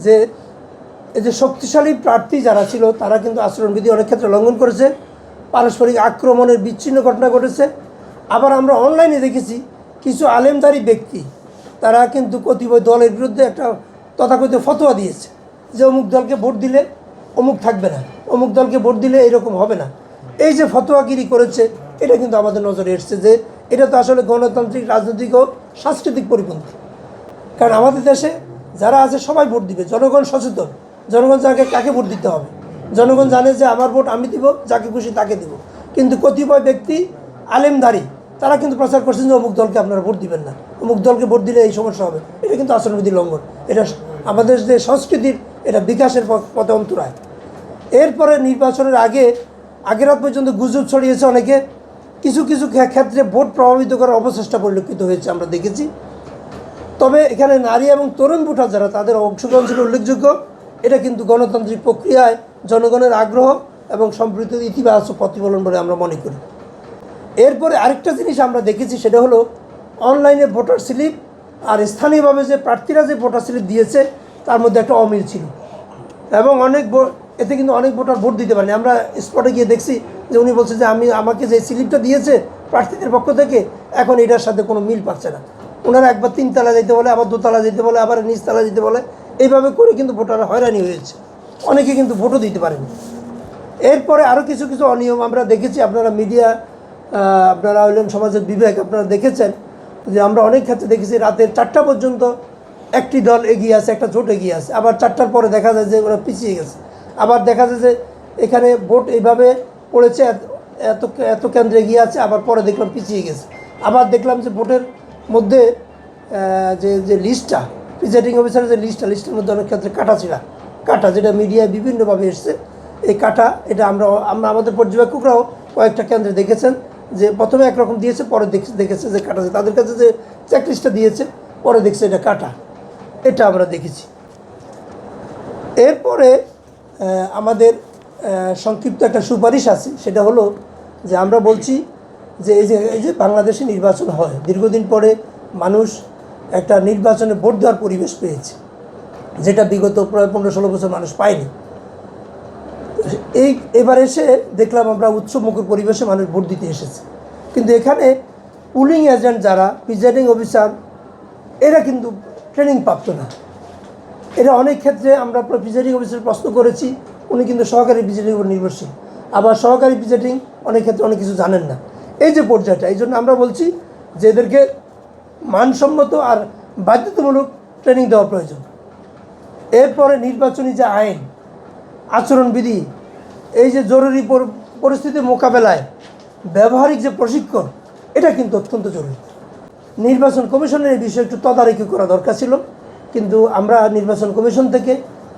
যে এই যে শক্তিশালী প্রার্থী যারা ছিল তারা কিন্তু আচরণবিধি অনেক ক্ষেত্রে লঙ্ঘন করেছে, পারস্পরিক আক্রমণের বিচ্ছিন্ন ঘটনা ঘটেছে। আবার আমরা অনলাইনে দেখেছি কিছু আলেমদারি ব্যক্তি তারা কিন্তু কতিপয় দলের বিরুদ্ধে একটা তথাকথিত ফতোয়া দিয়েছে যে অমুক দলকে ভোট দিলে অমুক থাকবে না, অমুক দলকে ভোট দিলে এরকম হবে না। এই যে ফতোয়াগিরি করেছে এটা কিন্তু আমাদের নজরে এসছে যে এটা তো আসলে গণতান্ত্রিক রাজনৈতিক ও সাংস্কৃতিক পরিপন্থী। কারণ আমাদের দেশে যারা আছে সবাই ভোট দিবে, জনগণ সচেতন, জনগণ যাকে কাকে ভোট দিতে হবে, জনগণ জানে যে আমার ভোট আমি দিব, যাকে খুশি তাকে দিব। কিন্তু কতিপয় ব্যক্তি আলেমদারি তারা কিন্তু প্রচার করছেন যে অমুক দলকে আপনারা ভোট দিবেন না, অমুক দলকে ভোট দিলে এই সমস্যা হবে। এটা কিন্তু আচরণবিধি লঙ্ঘন, এটা আমাদের যে সংস্কৃতির এটা বিকাশের পথে অন্তরায়। এরপরে নির্বাচনের আগের রাত পর্যন্ত গুজব ছড়িয়েছে অনেকে, কিছু কিছু ক্ষেত্রে ভোট প্রভাবিত করার অপচেষ্টা পরিলক্ষিত হয়েছে আমরা দেখেছি। তবে এখানে নারী এবং তরুণ ভোটার যারা তাদের অংশগ্রহণ ছিল উল্লেখযোগ্য। এটা কিন্তু গণতান্ত্রিক প্রক্রিয়ায় জনগণের আগ্রহ এবং সম্পৃক্ত ইতিবাচক প্রতিফলন বলে আমরা মনে করি। এরপরে আরেকটা জিনিস আমরা দেখেছি, সেটা হলো অনলাইনে ভোটার স্লিপ আর স্থানীয়ভাবে যে প্রার্থীরা যে ভোটার স্লিপ দিয়েছে তার মধ্যে একটা অমিল ছিল এবং এতে কিন্তু অনেক ভোটার ভোট দিতে পারেনি। আমরা স্পটে গিয়ে দেখছি যে উনি বলছে যে আমাকে যে স্লিপটা দিয়েছে প্রার্থীদের পক্ষ থেকে এখন এটার সাথে কোনো মিল পাচ্ছে না। ওনারা একবার 3 তলা যেতে বলে, আবার 2 তলা যেতে বলে, আবার নিচ তলা যেতে বলে, এইভাবে করে কিন্তু ভোটাররা হয়রানি হয়েছে, অনেকে কিন্তু ভোটও দিতে পারেনি। এরপরে আরও কিছু কিছু অনিয়ম আমরা দেখেছি। আপনারা মিডিয়া, আপনারা হলেন সমাজের বিবেক, আপনারা দেখেছেন যে আমরা অনেক ক্ষেত্রে দেখেছি রাতের 4টা পর্যন্ত একটি দল এগিয়ে আছে, একটা জোট এগিয়ে আছে, আবার 4টার পরে দেখা যায় যে ওরা পিছিয়ে গেছে। আবার দেখা যায় যে এখানে ভোট এইভাবে পড়েছে, এত কেন্দ্রে এগিয়ে আছে, আবার পরে দেখলাম পিছিয়ে গেছে। আবার দেখলাম যে ভোটের মধ্যে যে লিস্টটা, প্রিজাইডিং অফিসারের যে লিস্টের মধ্যে অনেক ক্ষেত্রে কাটা যেটা মিডিয়ায় বিভিন্নভাবে এসছে। এই কাটা এটা আমরা আমাদের পর্যবেক্ষকরাও কয়েকটা কেন্দ্রে দেখেছেন যে প্রথমে একরকম দিয়েছে, পরে দেখেছে যে কাটা, তাদের কাছে যে চেকলিস্টটা দিয়েছে পরে দেখছে এটা কাটা, এটা আমরা দেখেছি। এরপরে আমাদের সংক্ষিপ্ত একটা সুপারিশ আছে, সেটা হলো যে আমরা বলছি যে এই যে বাংলাদেশে নির্বাচন হয়, দীর্ঘদিন পরে মানুষ একটা নির্বাচনে ভোট দেওয়ার পরিবেশ পেয়েছে, যেটা বিগত প্রায় 15-16 বছর মানুষ পায়নি। এবার এসে দেখলাম আমরা উৎসবমুখর পরিবেশে মানুষ ভোট দিতে এসেছে। কিন্তু এখানে পুলিং এজেন্ট যারা, প্রিজাইডিং অফিসার, এরা কিন্তু ট্রেনিং প্রাপ্ত না। এরা অনেক ক্ষেত্রে আমরা প্রিজাইডিং অফিসার প্রশ্ন করেছি, উনি কিন্তু সহকারী প্রিজাইডিং উপর নির্ভরশীল, আবার সহকারী প্রিজাইডিং অনেক ক্ষেত্রে অনেক কিছু জানেন না। এই যে পর্যায়টা, এই জন্য আমরা বলছি যে এদেরকে মানসম্মত আর বাধ্যতামূলক ট্রেনিং দেওয়া প্রয়োজন। এরপরে নির্বাচনী যে আইন, আচরণবিধি, এই যে জরুরি পরিস্থিতি মোকাবেলায় ব্যবহারিক যে প্রশিক্ষণ, এটা কিন্তু অত্যন্ত জরুরি। নির্বাচন কমিশনের এই বিষয়ে একটু তদারকি করা দরকার ছিল, কিন্তু আমরা নির্বাচন কমিশন থেকে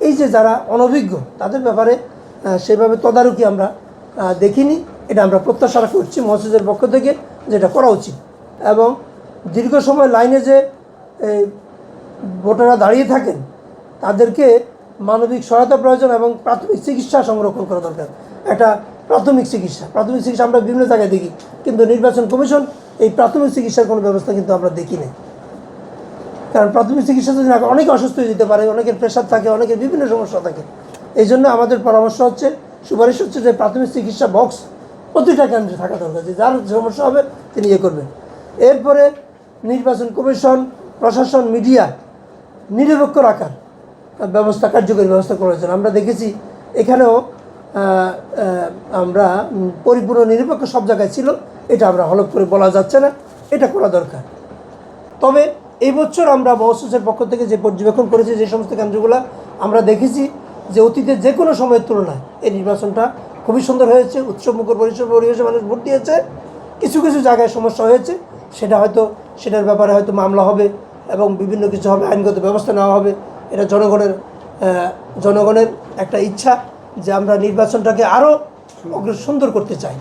এই যে যারা অনভিজ্ঞ তাদের ব্যাপারে সেভাবে তদারকি আমরা দেখিনি। এটা আমরা প্রত্যাশা করছি মহাসচিবের পক্ষ থেকে, যেটা করা উচিত। এবং দীর্ঘ সময় লাইনে যে ভোটাররা দাঁড়িয়ে থাকেন তাদেরকে মানবিক সহায়তা প্রয়োজন এবং প্রাথমিক চিকিৎসা সংরক্ষণ করা দরকার। একটা প্রাথমিক চিকিৎসা আমরা বিভিন্ন জায়গায় দেখি, কিন্তু নির্বাচন কমিশন এই প্রাথমিক চিকিৎসার কোনো ব্যবস্থা কিন্তু আমরা দেখি না। কারণ প্রাথমিক চিকিৎসা যদি না, অনেকে অসুস্থ হয়ে যেতে পারে, অনেকের প্রেশার থাকে, অনেকের বিভিন্ন সমস্যা থাকে। এই জন্য আমাদের পরামর্শ হচ্ছে, সুপারিশ হচ্ছে যে প্রাথমিক চিকিৎসা বক্স প্রতিটা কেন্দ্রে থাকা দরকার, যে যার সমস্যা হবে তিনি করবেন। এরপরে নির্বাচন কমিশন, প্রশাসন, মিডিয়া নিরপেক্ষ রাখার কার্যকরী ব্যবস্থা করেছেন। আমরা দেখেছি এখানেও আমরা পরিপূর্ণ নিরপেক্ষ সব জায়গায় ছিল, এটা আমরা হলফ করে বলা যাচ্ছে না, এটা করা দরকার। তবে এই বছর আমরা মহাসচিবের পক্ষ থেকে যে পর্যবেক্ষণ করেছি, যে সমস্ত কেন্দ্রগুলো আমরা দেখেছি যে অতীতের যে কোনো সময়ের তুলনায় এই নির্বাচনটা খুবই সুন্দর হয়েছে, উৎসবমুখর পরিবেশে মানুষ ভোট দিয়েছে। কিছু কিছু জায়গায় সমস্যা হয়েছে, সেটার ব্যাপারে হয়তো মামলা হবে এবং বিভিন্ন কিছু হবে, আইনগত ব্যবস্থা নেওয়া হবে। এটা জনগণের একটা ইচ্ছা যে আমরা নির্বাচনটাকে আরও সুন্দর করতে চাই।